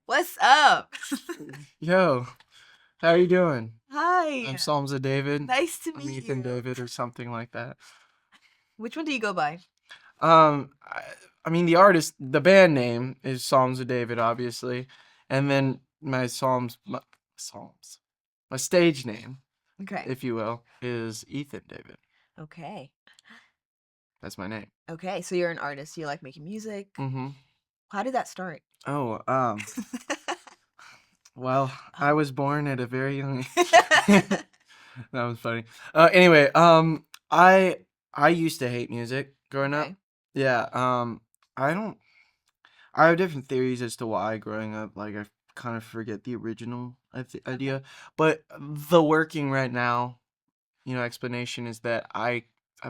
What's up? Yo, how are you doing? Hi. I'm Psalms of David. Nice to I'm meet Ethan you. David or something like that. Which one do you go by? Um, I, I mean, the band name is Psalms of David, obviously, and then Psalms, my stage name, Okay. if you will, is Ethan David. Okay. That's my name. Okay. So you're an artist. You like making music. Mm-hmm. How did that start? Oh, well, I Oh. was born at a very young age. That was funny. Anyway, I used to hate music growing up. Okay. Yeah. I don't. I have different theories as to why growing up. Like I kind of forget the original Okay. idea, but the working right now, explanation is that I've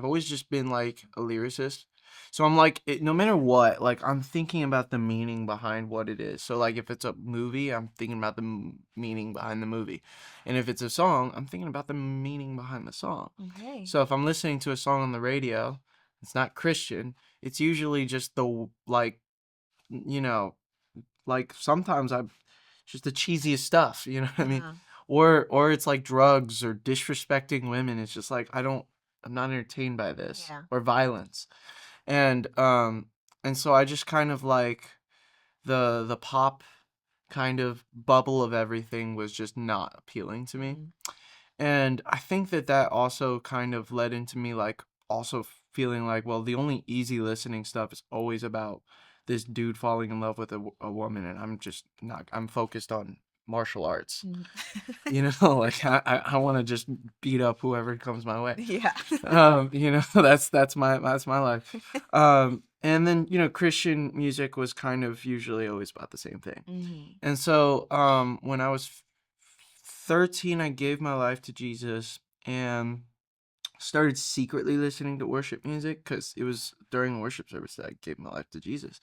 always just been like a lyricist. So I'm like no matter what, like I'm thinking about the meaning behind what it is. So like if it's a movie, I'm thinking about the meaning behind the movie. And if it's a song, I'm thinking about the meaning behind the song. Okay. So if I'm listening to a song on the radio, it's not Christian, it's usually just the like you know, like sometimes I just the cheesiest stuff, you know what I mean? Uh-huh. Or it's like drugs or disrespecting women. It's just like I'm not entertained by this Yeah. or violence. And and so I just kind of like the pop kind of bubble of everything was just not appealing to me. Mm. And I think that that also kind of led into me like also feeling like, well, the only easy listening stuff is always about this dude falling in love with a woman, and I'm just not. I'm focused on martial arts. Mm. Like I want to just beat up whoever comes my way. Yeah. That's my life. And then Christian music was kind of usually always about the same thing. Hmm. And so when I was 13, I gave my life to Jesus and started secretly listening to worship music because it was during worship service that I gave my life to Jesus.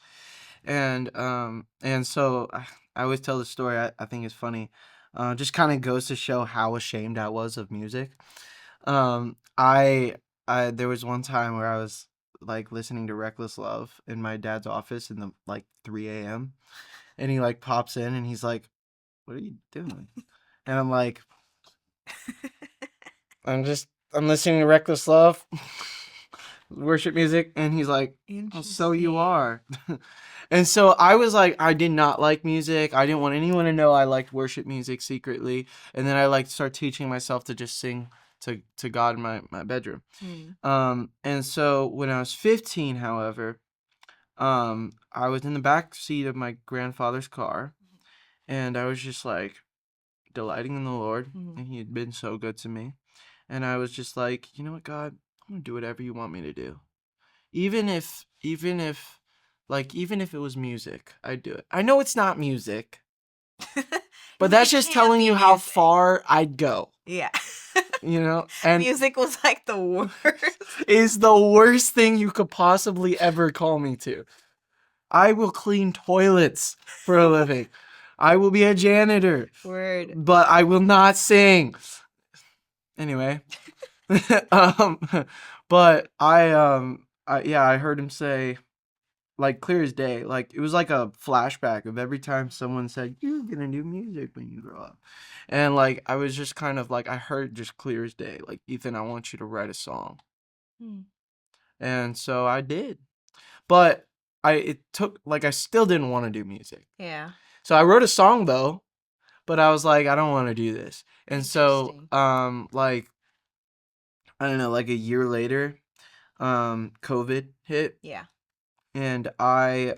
And so I always tell the story. I think it's funny. Just kind of goes to show how ashamed I was of music. Um, I I there was one time where I was like listening to Reckless Love in my dad's office in the like 3 a.m. and he like pops in and he's like, "What are you doing?" And I'm like, I'm listening to Reckless Love, worship music, and he's like, "Oh, so you Interesting. are." And so I was like, I did not like music. I didn't want anyone to know I liked worship music secretly. And then I like start teaching myself to just sing to God in my bedroom. Mm. And so when I was 15, however, I was in the back seat of my grandfather's car, and I was just like delighting in the Lord, Mm. and He had been so good to me. And I was just like, you know what, God, I'm gonna do whatever you want me to do. Even if it was music, I'd do it. I know it's not music, but that's Music just can't telling be you how music. far I'd go, Yeah. and Music was like the worst. is the worst thing you could possibly ever call me to. I will clean toilets for a living. I will be a janitor, Word. but I will not sing. Anyway, um, but yeah, I heard him say, like clear as day, like it was like a flashback of every time someone said you're gonna do music when you grow up, and like I was just kind of like I heard just clear as day, like Ethan, I want you to write a song, Mm. and so I did, but it took like I still didn't want to do music, Yeah. so I wrote a song though, but I was like I don't want to do this, and so Interesting. like I don't know, like a year later, COVID hit, Yeah. and I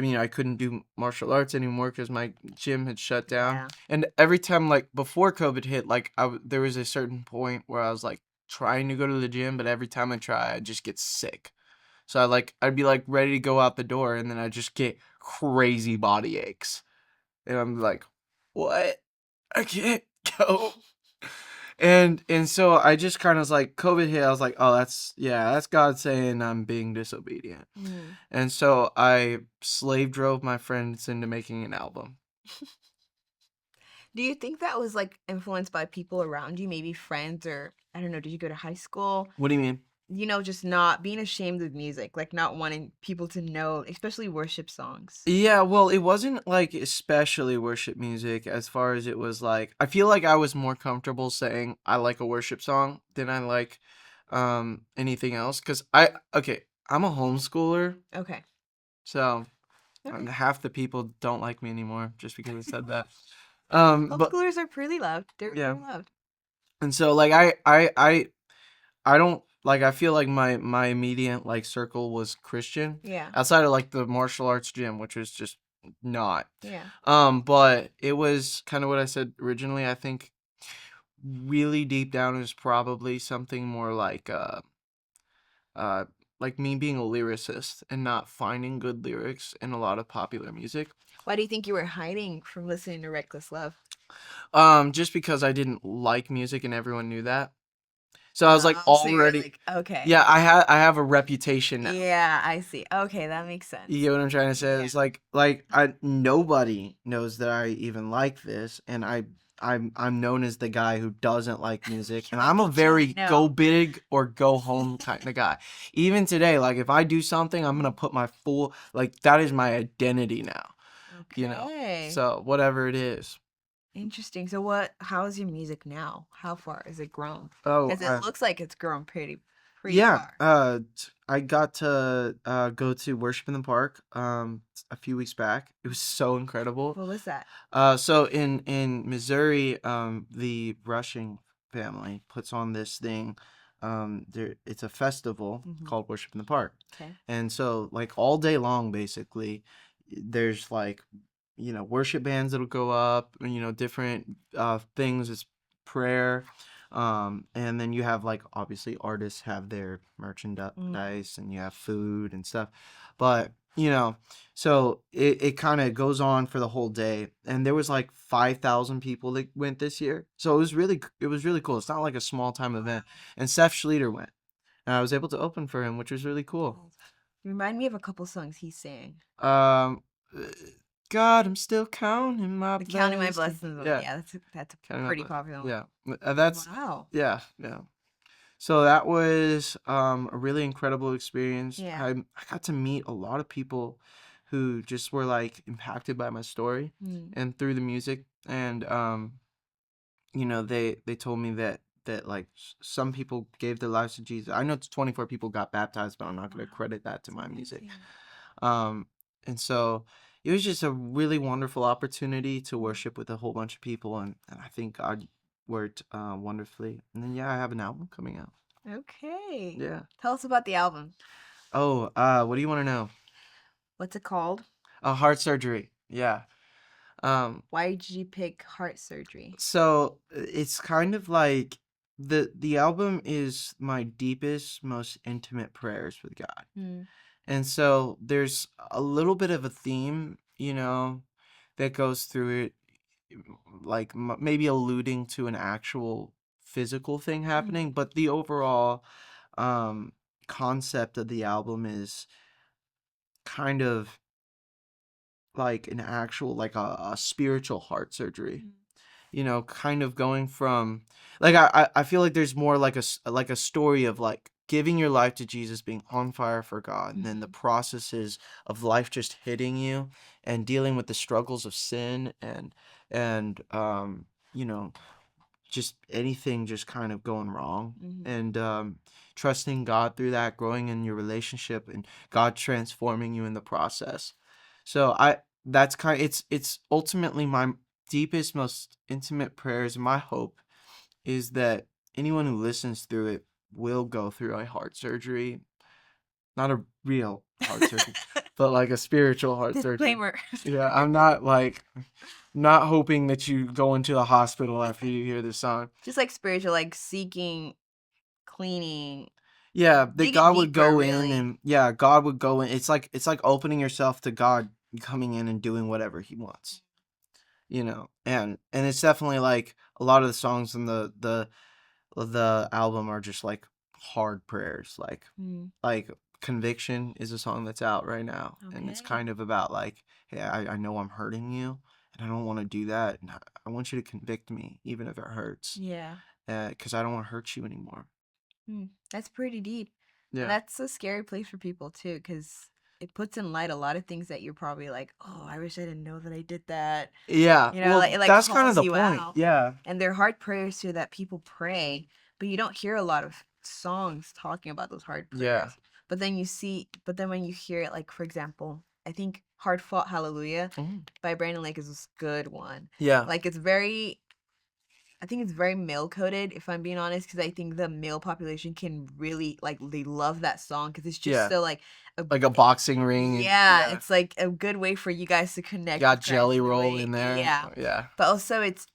mean, I couldn't do martial arts anymore because my gym had shut down. Yeah. And every time, like before COVID hit, like there was a certain point where I was like trying to go to the gym, but every time I try, I just get sick. So I'd be like ready to go out the door, and then I just get crazy body aches, and I'm like, what? I can't go. And so I just kind of was like COVID hit. I was like, oh, that's God saying I'm being disobedient. Mm. And so I slave drove my friends into making an album. Do you think that was like influenced by people around you, maybe friends or I don't know, did you go to high school? What do you mean? just not being ashamed of music, like not wanting people to know, especially worship songs. Yeah, well, it wasn't like especially worship music as far as it was like I feel like I was more comfortable saying I like a worship song than I like anything else cuz I'm a homeschooler, Okay. so Okay. half the people don't like me anymore just because I said that. But Homeschoolers are pretty loved. They're yeah. loved. And so like I don't like I feel like my immediate like circle was Christian Yeah. outside of like the martial arts gym, which was just not. Yeah. But it was kind of what I said originally. I think really deep down is probably something more uh like me being a lyricist and not finding good lyrics in a lot of popular music. Why do you think you were hiding from listening to Reckless Love? Just because I didn't like music and everyone knew that. So I was like So you're already like, okay. yeah, I have a reputation now. Yeah, I see. Okay, that makes sense. You get what I'm trying to say? Yeah. It's like I nobody knows that I even like this, and I'm known as the guy who doesn't like music, and I'm a very No. go big or go home kind of guy. Even today, like if I do something, I'm gonna put my full like that is my identity now. You know, Okay. so whatever it is. Interesting. So how is your music now? How far has it grown? Oh, Because it looks like it's grown pretty yeah. far. I got to go to Worship in the Park a few weeks back. It was so incredible. What was that? So in Missouri, the Rushing family puts on this thing. It's a festival called Worship in the Park, Okay. and so like all day long, basically, there's like worship bands that'll go up, different things. It's prayer, and then you have like obviously artists have their merchandise, and you have food and stuff, but so it kind of goes on for the whole day, and there was like 5,000 people that went this year. So it was really cool. It's not like a small time event. And Seth Schleter went, and I was able to open for him, which was really cool. You remind me of a couple songs he sang. Um, God, I'm still counting my Counting My blessings. Blessings. Yeah, Yeah, that's a Counting My pretty Blessings. popular one. Yeah, that's Wow. yeah. So that was a really incredible experience. Yeah. I got to meet a lot of people who just were like impacted by my story and through the music. And they told me that like some people gave their lives to Jesus. I know 24 people got baptized, but I'm not going to credit that to my music. And so it was just a really wonderful opportunity to worship with a whole bunch of people, and I think God worked wonderfully. And then I have an album coming out. Okay. Yeah. Tell us about the album. Oh, what do you want to know? What's it called? Heart Surgery. Yeah. Why did you pick Heart Surgery? So it's kind of like the album is my deepest, most intimate prayers with God. And so there's a little bit of a theme, that goes through it, like maybe alluding to an actual physical thing happening, but the overall concept of the album is kind of like an actual like a spiritual heart surgery. Kind of going from like I feel like there's more like a story of like giving your life to Jesus, being on fire for God, and then the processes of life just hitting you and dealing with the struggles of sin and just anything just kind of going wrong, and trusting God through that, growing in your relationship, and God transforming you in the process. So that's it's ultimately my deepest, most intimate prayers. My hope is that anyone who listens through it will go through a heart surgery, not a real heart surgery, but like a spiritual heart surgery. Disclaimer. Yeah, I'm not hoping that you go into the hospital after you hear this song. Just like spiritual, like seeking, cleaning. Yeah, that Digging God would deeper, go in really. and God would go in. It's like opening yourself to God coming in and doing whatever he wants. And it's definitely like a lot of the songs in the album are just like hard prayers, like Conviction is a song that's out right now, and it's Okay. kind of about like, hey, I know I'm hurting you, and I don't want to do that, and I want you to convict me even if it hurts, Yeah. because I don't want to hurt you anymore. That's pretty deep. And Yeah. that's a scary place for people too, because it puts in light a lot of things that you're probably like, oh, I wish I didn't know that I did that. Yeah. You know, like Well, it like that's kind of calls the you point. out. Yeah. And they're hard prayers too that people pray, but you don't hear a lot of songs talking about those hard Yeah. prayers. But then when you hear it, like for example, I think Hard Fought Hallelujah Mhm. by Brandon Lake is a good one. Yeah. Like I think it's very male coded, if I'm being honest, because I think the male population can really like they love that song because it's just Yeah. so like a Like a boxing ring. And, yeah, yeah. it's like a good way for you guys to connect Got with Christ Jelly in a Roll way. in there. Yeah, Yeah. but also it's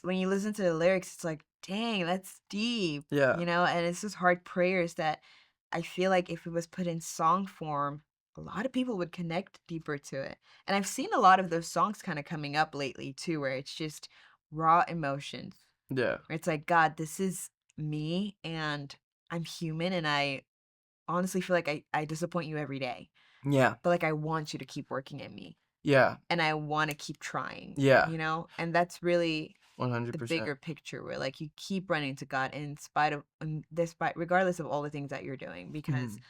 when you listen to the lyrics, it's like, dang, that's deep, Yeah. you know, and it's just hard prayers that I feel like if it was put in song form, a lot of people would connect deeper to it. And I've seen a lot of those songs kind of coming up lately too, where it's just raw emotions. Yeah. Where it's like, God, this is me and I'm human and I honestly feel like I disappoint you every day. Yeah. But like I want you to keep working at me Yeah. and I want to keep trying, Yeah. you know? And that's really the 100%. bigger picture where like you keep running to God in spite of despite regardless of all the things that you're doing because Mhm.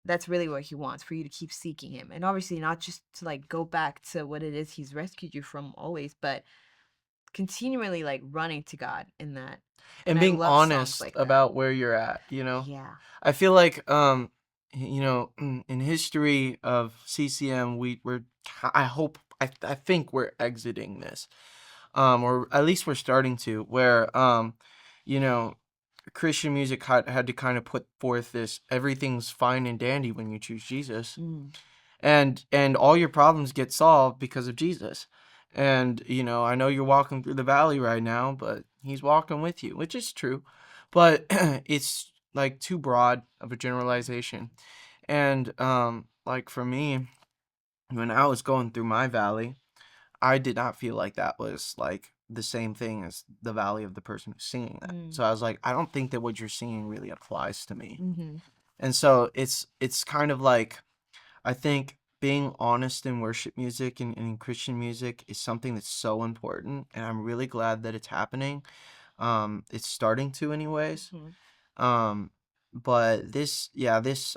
that's really what he wants for you to keep seeking him. And obviously not just to like go back to what it is he's rescued you from always, but continually like running to God in that. And And I being love songs honest like that. about where you're at, you know? Yeah. I feel like you know, in history of CCM, we're I hope I think we're exiting this. Or at least we're starting to where you know, Christian music had to kind of put forth this everything's fine and dandy when you choose Jesus. Mm. And all your problems get solved because of Jesus. And you know, I know you're walking through the valley right now, but he's walking with you, which is true. But it's like too broad of a generalization. And like for me, when I was going through my valley, I did not feel like that was like the same thing as the valley of the person who's singing that. Mm. So I was like, I don't think that what you're singing really applies to me. Mm-hmm. And so it's kind of like I think being honest in worship music and in Christian music is something that's so important, and I'm really glad that it's happening. It's starting to, anyways. Mm-hmm. Um, but this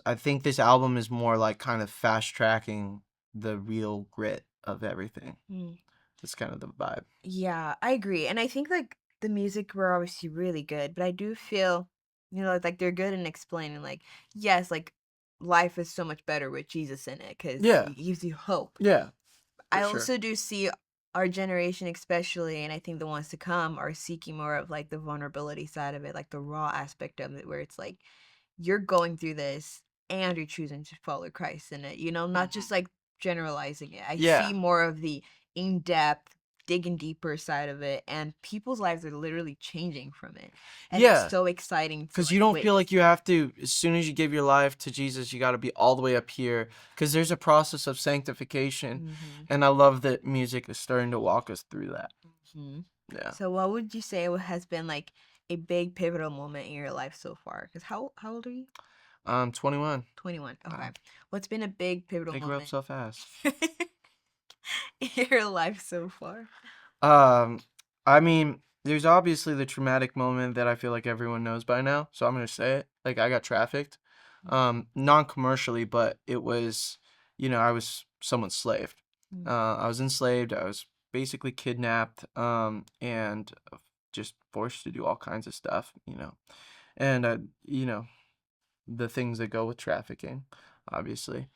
I think this album is more like kind of fast tracking the real grit of everything. Mm. That's kind of the vibe. Yeah, I agree. And I think like the music were obviously really good, but I do feel, you know, like they're good in explaining like, yes, like life is so much better with Jesus in it because Yeah, he gives you hope. yeah, for I sure. also do see our generation especially, and I think the ones to come are seeking more of like the vulnerability side of it, like the raw aspect of it, where it's like you're going through this and you're choosing to follow Christ in it, you know, not Mhm. just like generalizing it. I Yeah, see more of the in depth, digging deeper side of it, and people's lives are literally changing from it. And it's yeah. so exciting to Because you like don't feel witness like you it. have to, as soon as you give your life to Jesus, you got to be all the way up here. Because there's a process of sanctification. Mm-hmm. And I love that music is starting to walk us through that. Mm-hmm. Yeah. So, what would you say has been like a big pivotal moment in your life so far? Because how old are you? 21. 21. Okay. Wow. What's been a big pivotal I grew up moment so fast. in your life so far? Um, I mean, there's obviously the traumatic moment that I feel like everyone knows by now. So I'm going to say it. Like, I got trafficked. Non-commercially, but it was, you know, I was someone's slave. Mm. I was enslaved. I was basically kidnapped, and just forced to do all kinds of stuff, you know. And you know, the things that go with trafficking, obviously.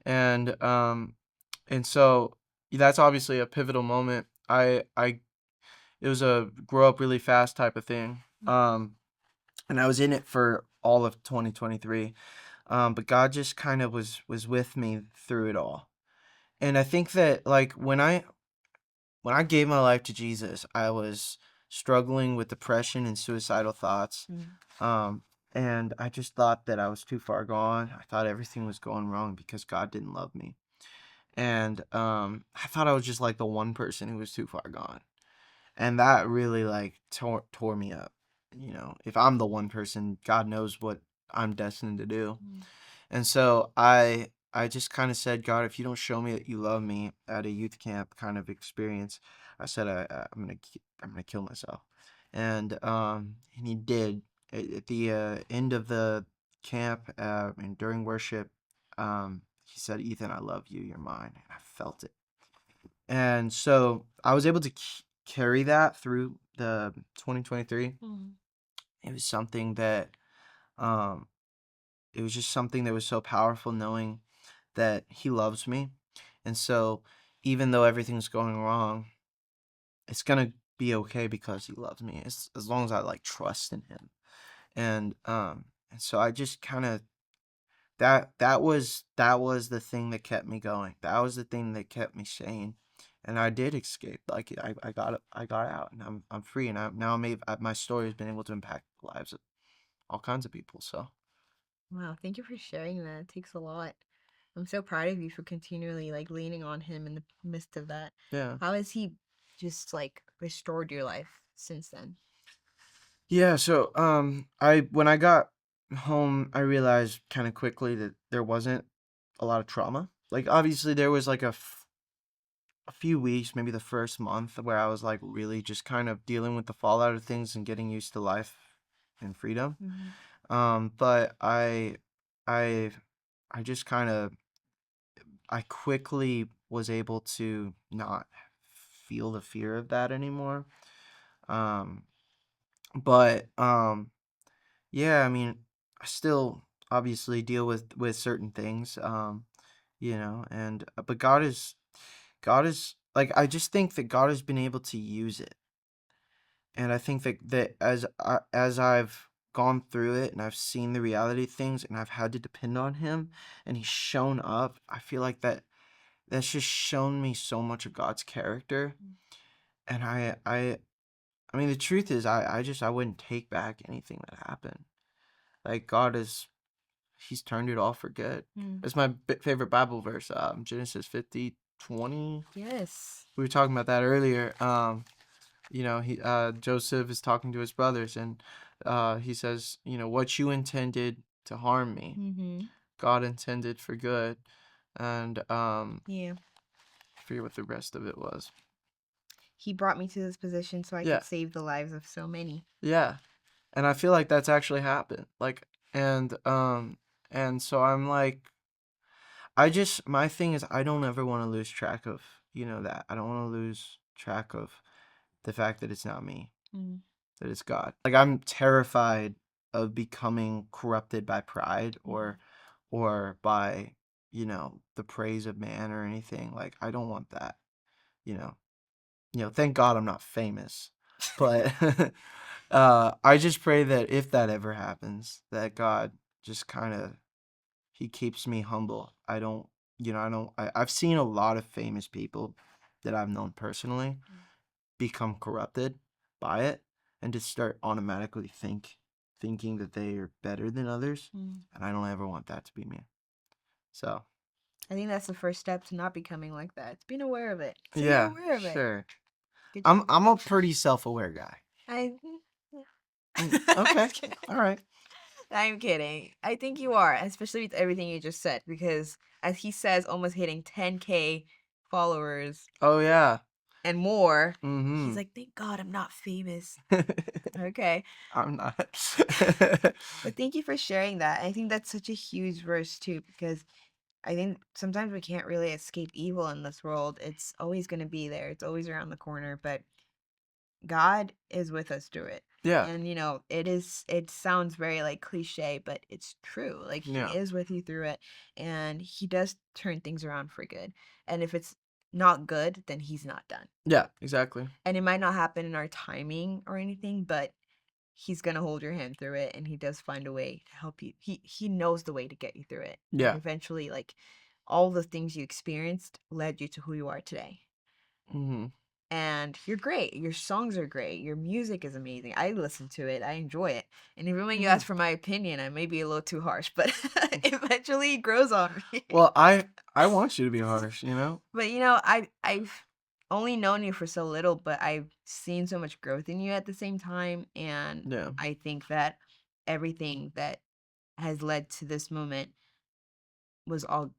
And and so that's obviously a pivotal moment. I it was a grow up really fast type of thing. And I was in it for all of 2023. But God just kind of was with me through it all. And I think that like when I gave my life to Jesus, I was struggling with depression and suicidal thoughts. Mm. Um, and I just thought that I was too far gone. I thought everything was going wrong because God didn't love me. And I thought I was just like the one person who was too far gone. And that really like tore me up. You know, if I'm the one person, God knows what I'm destined to do. Mm. And so I just kind of said, God, if you don't show me that you love me at a youth camp kind of experience, I said I'm gonna kill myself. And he did. At the end of the camp, and during worship, he said, "Ethan, I love you. You're mine." And I felt it. And so I was able to carry that through the 2023. Mm. It was something that, um, it was just something that was so powerful knowing that he loves me. And so even though everything's going wrong, it's gonna be okay because he loves me. As long as I like trust in him. And so I just kind of that was the thing that kept me going. That was the thing that kept me sane. And I did escape. Like I got out, and I'm free, and now my story has been able to impact the lives of all kinds of people. So Wow, thank you for sharing that. It takes a lot. I'm so proud of you for continually like leaning on him in the midst of that. yeah. How has he just like restored your life since then? Yeah, so I when I got home, I realized kind of quickly that there wasn't a lot of trauma. Like obviously there was like a few weeks, maybe the first month, where I was like really just kind of dealing with the fallout of things and getting used to life and freedom. Mm-hmm. But I I just kind of I quickly was able to not feel the fear of that anymore. Um, but yeah, I mean, I still obviously deal with certain things, and but God is like I just think that God has been able to use it, and I think that as I've gone through it and I've seen the reality of things and I've had to depend on Him, and He's shown up, I feel like that's just shown me so much of God's character, and I mean the truth is I wouldn't take back anything that happened. Like God is He's turned it all for good. Mm. It's my favorite Bible verse, Genesis 50:20. Yes. We were talking about that earlier. He Joseph is talking to his brothers, and he says, what you intended to harm me, Mm-hmm. God intended for good. And Yeah. I forget what the rest of it was. He brought me to this position so I Yeah, could save the lives of so many. yeah. And I feel like that's actually happened. Like, and so I'm like, my thing is I don't ever want to lose track of, that. I don't want to lose track of the fact that it's not me, Mm. that it's God. Like I'm terrified of becoming corrupted by pride Mhm. or by, the praise of man or anything. Like I don't want that, you know. Thank God I'm not famous. But I just pray that if that ever happens, that God just kind of he keeps me humble. I don't, I've seen a lot of famous people that I've known personally become corrupted by it and just start automatically thinking that they are better than others. Mm. And I don't ever want that to be me. So, I think that's the first step to not becoming like that. It's being aware of it. So you're yeah, aware of it. sure. Good I'm job. I'm a pretty self-aware guy. Yeah. I'm Okay. just kidding. All right. I'm kidding. I think you are, especially with everything you just said, because as he says, almost hitting 10K followers Oh yeah. and more, he's Mhm. like, thank God I'm not famous. Okay. I'm not. But thank you for sharing that. I think that's such a huge verse too, because I think sometimes we can't really escape evil in this world. It's always going to be there. It's always around the corner, but God is with us through it. Yeah. And it sounds very like cliche, but it's true. Like he Yeah. is with you through it and he does turn things around for good. And if it's not good, then he's not done. Yeah, exactly. And it might not happen in our timing or anything, but he's going to hold your hand through it and he does find a way to help you. He knows the way to get you through it. And Yeah. eventually like all the things you experienced led you to who you are today. Mhm. And you're great. Your songs are great. Your music is amazing. I listen to it. I enjoy it. And even when you Mhm. ask for my opinion, I may be a little too harsh, but eventually it grows on me. Well, I want you to be harsh, you know? But I've only known you for so little, but I've seen so much growth in you at the same time, and Yeah. I think that everything that has led to this moment was all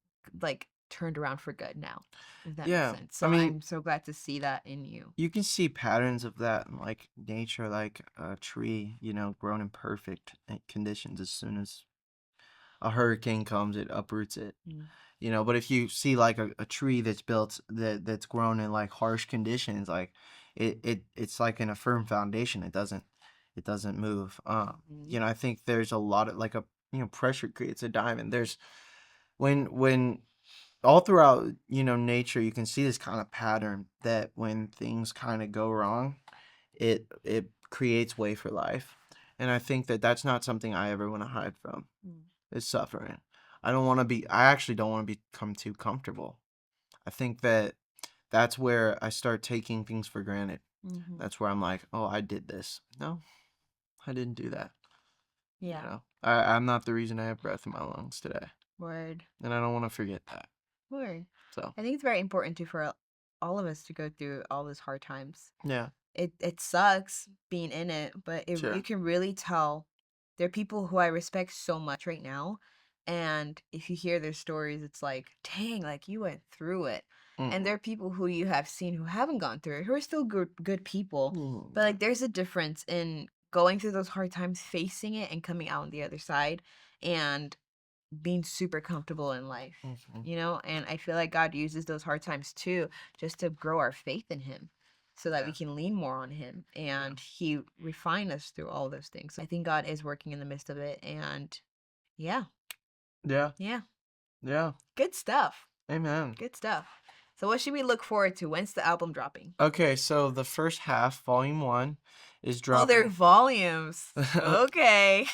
like turned around for good now, if that makes Yeah. sense. I So mean, I'm so glad to see that in you. you can see patterns of that in like nature, like a tree, grown in perfect conditions as soon as a hurricane comes, it uproots it. Mm. You know, but if you see like a tree that's built that's grown in like harsh conditions, like it's like in a firm foundation. It doesn't move. Mhm. You know, I think there's a lot of like a pressure creates a diamond. There's when all throughout nature you can see this kind of pattern that when things kind of go wrong, it creates way for life. And I think that that's not something I ever want to hide from, Mm. is suffering. I actually don't want to become too comfortable. I think that that's where I start taking things for granted. Mhm. That's where I'm like, oh, I did this. No, I didn't do that. Yeah. I'm not the reason I have breath in my lungs today, Word. and I don't want to forget that. Word. So I think it's very important too for all of us to go through all those hard times. yeah, It sucks being in it, but you sure. can really tell there are people who I respect so much right now, and if you hear their stories, it's like, dang, like you went through it. And Mm. there are people who you have seen who haven't gone through it, who are still good people, but Mm. like there's a difference in going through those hard times, facing it, and coming out on the other side, and being super comfortable in life, Mhm. And I feel like God uses those hard times too, just to grow our faith in Him so that we Yeah, can lean more on Him yeah, and He refine us through all those things. I think God is working in the midst of it. And yeah, yeah, yeah, yeah. good stuff. Amen. Good stuff. So, what should we look forward to? When's the album dropping? Okay, so the first half, volume 1, is Oh, they're dropping. volumes. Okay.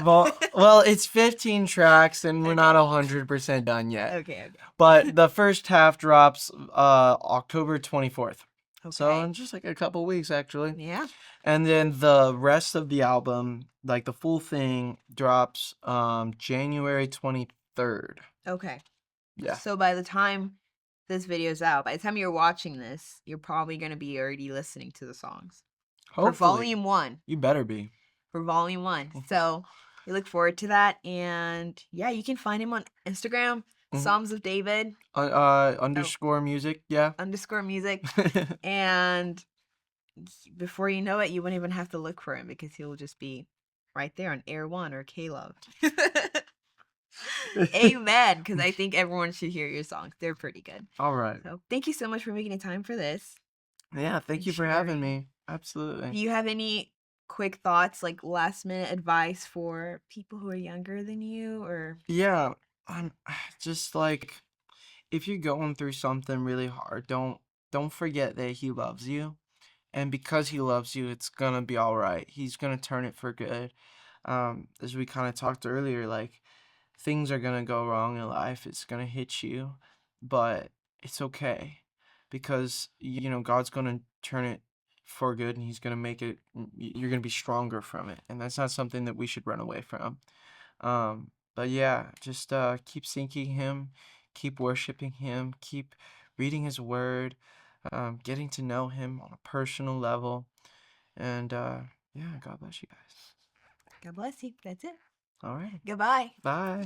Well, it's 15 tracks and we're not Okay. 100% done yet. Okay. But the first half drops October 24th. So Okay. in just like a couple weeks actually. Yeah. And then the rest of the album, like the full thing, drops January 23rd. Okay. Yeah. So by the time this video's out, by the time you're watching this, you're probably going to be already listening to the songs for Hopefully. volume 1. You better be. For volume 1. So we look forward to that. And yeah, you can find him on Instagram, Mhm. Psalms of David, Underscore music, yeah. _music. And before you know it, you wouldn't even have to look for him because he'll just be right there on Air One or K-Love. Amen. Because I think everyone should hear your songs. They're pretty good. All right. So thank you so much for making the time for this. Yeah, thank And you for having sharing. me. Do Absolutely. you have any quick thoughts, like last minute advice for people who are younger than you, or Yeah, I'm just like, if you're going through something really hard, don't forget that he loves you. And because he loves you, it's gonna be all right. He's gonna turn it for good. As we kind of talked earlier, like things are gonna go wrong in life. It's gonna hit you, but it's okay because God's gonna turn it for good, and He's gonna make it. You're gonna be stronger from it, and that's not something that we should run away from. But yeah, just keep seeking Him, keep worshiping Him, keep reading His Word, getting to know Him on a personal level, and yeah, God bless you guys. God bless you. That's it. All right, Goodbye. bye.